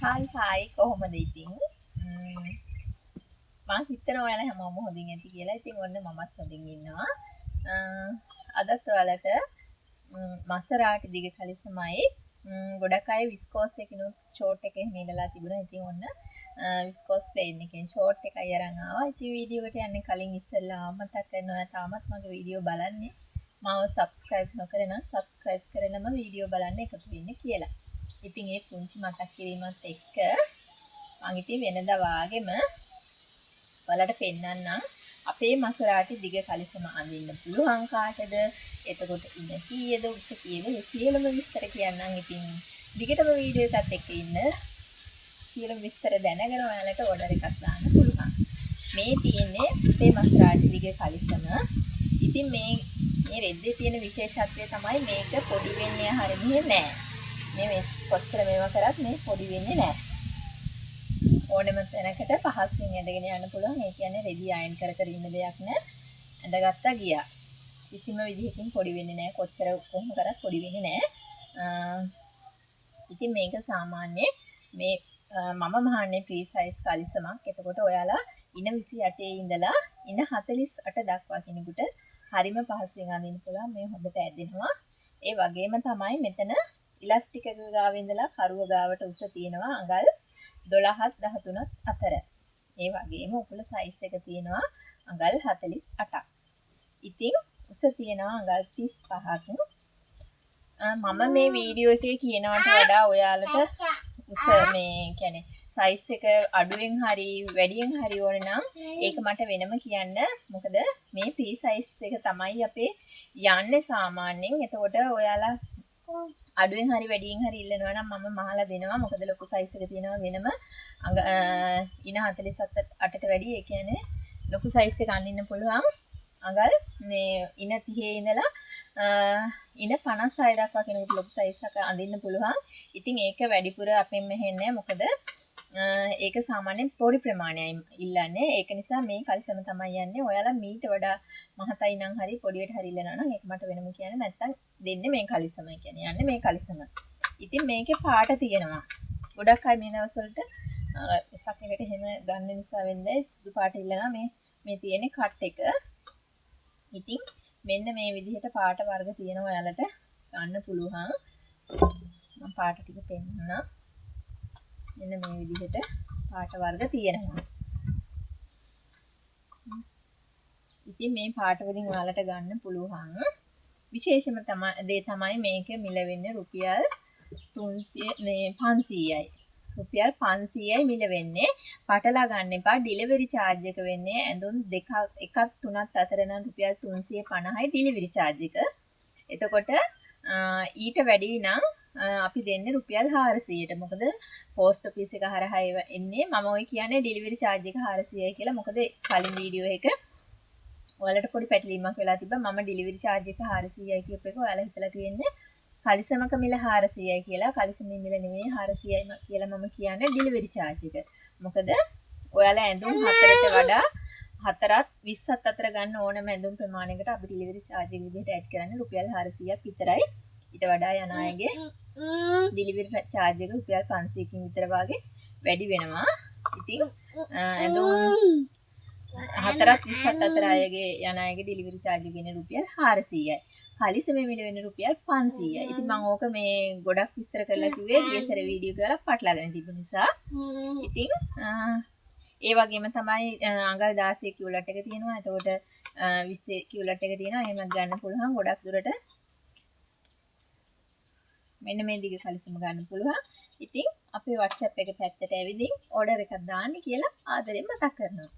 Hi කොහොමද ඉතින්? මම හිතනවා ඔයාලා හැමෝම හොඳින් ඇති කියලා. ඉතින් ඔන්න මමත් හොඳින් ඉන්නවා. අදත් ඔයාලට මසරාටි දිග කලිසමයි ගොඩක් අය විස්කෝස් එකකිනුත් ෂෝට් එක එහෙම ඉඳලා තිබුණා. ඉතින් ඔන්න විස්කෝස් ප්ලේන් එකෙන් ෂෝට් එකයි අරන් ආවා. ඉතින් වීඩියෝ එකට යන්නේ කලින් ඉස්සෙල්ලා මතක් කරනවා තාමත් මගේ වීඩියෝ බලන්නේ මාව සබ්ස්ක්‍රයිබ් නොකර නම් සබ්ස්ක්‍රයිබ් කරලම වීඩියෝ බලන්න එකතු වෙන්න කියලා. ඉතින් ඒ පුංචි මතක් කිරීමත් එක්ක මම ඉතින් වෙනදා වාගෙම ඔයාලට පෙන්නන්නම් අපේ මසරාටි දිග කලිසම අඳින්න පුළුවන් කාටද? එතකොට ඉන්න කීයද උස කීයද ඒ සියලුම විස්තර කියන්නම්. ඉතින් දිගටම වීඩියෝ එකත් එක්ක ඉන්න. සියලුම විස්තර දැනගෙන ඔයාලට ඕඩර් එකක් දාන්න පුළුවන්. මේ තියෙන්නේ අපේ මසරාටි දිග කලිසම. ඉතින් මේ රෙද්දේ තියෙන විශේෂත්වය තමයි මේක පොඩි වෙන්නේ හරියන්නේ නැහැ. මේ කොච්චර මේවා කරත් මේ පොඩි වෙන්නේ නැහැ. ඕනෙම තැනකට පහසුවෙන් ඇඳගෙන යන්න පුළුවන්. ඒ කියන්නේ රෙදි අයන් කර කර ඉන්න දෙයක් නෑ. ඇඳගත්තා ගියා. කිසිම විදිහකින් පොඩි වෙන්නේ නෑ. කොච්චර කොහොම කරත් පොඩි වෙන්නේ නෑ. ඉතින් මේක සාමාන්‍ය මේ මම මහන්නේ ප්‍රී සයිස් කලිසමක්. එතකොට ඔයාලා ඉන 28 ඉඳලා ඉන 48 දක්වා කෙනෙකුට හරිම පහසුවෙන් අඳින්න පුළුවන්. මේ හොඳට ඇදෙනවා. ඒ වගේම තමයි මෙතන ඉලාස්ටික් එක ගාව ඉඳලා කරුව ගාවට උස තියෙනවා අඟල් 12ත් 13ත් අතර. ඒ වගේම උකුල සයිස් එක තියෙනවා අඟල් 48ක්. ඉතින් උස තියෙනවා අඟල් 35ක්. මම මේ වීඩියෝ එකේ කියනවට වඩා ඔයාලට උස මේ කියන්නේ සයිස් එක අඩුවෙන් හරි වැඩියෙන් හරි ඕනේ නම් ඒක මට වෙනම කියන්න. මොකද මේ ප්‍රී සයිස් එක තමයි අපේ යන්නේ සාමාන්‍යයෙන්. එතකොට ඔයාලා අඩුවෙන් හරි වැඩියෙන් හරි ඉල්ලනවා නම් මම මහලා දෙනවා. මොකද ලොකු සයිස් එක තියෙනවා වෙනම ඉන 48ට වැඩි. ඒ කියන්නේ ලොකු සයිස් එක අඳින්න පුළුවන් අඟල් මේ ඉන 30 ඉඳලා ඉන 56 දක්වා කෙනෙකුට ලොකු සයිස් එක අඳින්න පුළුවන්. ඉතින් ඒක වැඩිපුර අපෙන් මෙහෙන්නේ මොකද ඒක සාමාන්‍යයෙන් පොඩි ප්‍රමාණයයි ඉල්ලන්නේ. ඒක නිසා මේ කලිසම තමයි යන්නේ. ඔයාලා මීට වඩා මහතයි නම් හරි පොඩියට හරි ඉල්ලනවා නම් ඒක මට වෙනම කියන්න. නැත්තම් දෙන්නේ මේ කලිසමයි කියන්නේ. යන්නේ මේ කලිසම. ඉතින් මේකේ පාට තියෙනවා. ගොඩක් අය මේ දවස්වලට සක් එකට එහෙම ගන්න නිසා වෙන්නේ සුදු පාට ඉල්ලනවා. මේ තියෙන්නේ කට් එක. ඉතින් මෙන්න මේ විදිහට පාට වර්ග තියෙනවා ඔයාලට ගන්න පුළුවන්. මම පාට ටික පෙන්නන්නම්. මෙන්න මේ විදිහට පාට වර්ග තියෙනවා. ඉතින් මේ පාට වලින් ඔයාලට ගන්න පුළුවන්. විශේෂම තමයි මේක මිල වෙන්නේ රුපියල් 500යි. රුපියල් 500යි මිල වෙන්නේ. පටලා ගන්න එපා. ඩිලිවරි charge එක වෙන්නේ ඇඳුම් එකක් තුනක් අතර නම් රුපියල් 350යි ඩිලිවරි charge එක. එතකොට ඊට වැඩි නම් අපි දෙන්නේ රුපියල් 400ට. මොකද පෝස්ට් ඔෆිස් එක හරහා එන්නේ. මම ඔය කියන්නේ ඩිලිවරි charge එක 400යි කියලා. මොකද කලින් වීඩියෝ එක ඔයාලට පොඩි පැටලීමක් වෙලා තිබ්බා. මම ඩිලිවරි charge එක 400යි කියප එක ඔයාලා හිතලා තියෙන්නේ කලිසමක මිල 400යි කියලා. කලිසමේ මිල නෙමෙයි 400යි කියලා මම කියන්නේ ඩිලිවරි charge එක. මොකද ඔයාලා ඇඳුම් 4ට වඩා 4ත් 20ත් අතර ගන්න ඕනම ඇඳුම් ප්‍රමාණයකට අපි ඩිලිවරි charge එක විදිහට ඇඩ් කරන්නේ රුපියල් 400ක් විතරයි. ඊට වඩා යන අයගේ ඩිලිවරි charge එක රුපියල් 500කින් විතර වගේ වැඩි වෙනවා. ඉතින් ඇඳුම් 4ත් 20ත් අතර අයගේ යන අයගේ ඩිලිවරි charge එක වෙන්නේ රුපියල් 400යි. කලිසමේ මිල වෙන්නේ රුපියල් 500යි. ඉතින් මම ඕක මේ ගොඩක් විස්තර කරලා කිව්වේ ගියසර වීඩියෝ කරලා පටලවාගෙන තිබු නිසා. ඉතින් ඒ වගේම තමයි අඟල් 16 කියුලට් එක තියෙනවා. එතකොට 20 කියුලට් එක තියෙනවා. එහෙමත් ගන්න පුළුවන්. ගොඩක් දුරට මෙන්න මේ දිග කලිසම ගන්න පුළුවන්. ඉතින් අපේ WhatsApp එක පැත්තට ඇවිදින් ඕඩර් එකක් දාන්න කියලා ආදරෙන් මතක් කරනවා.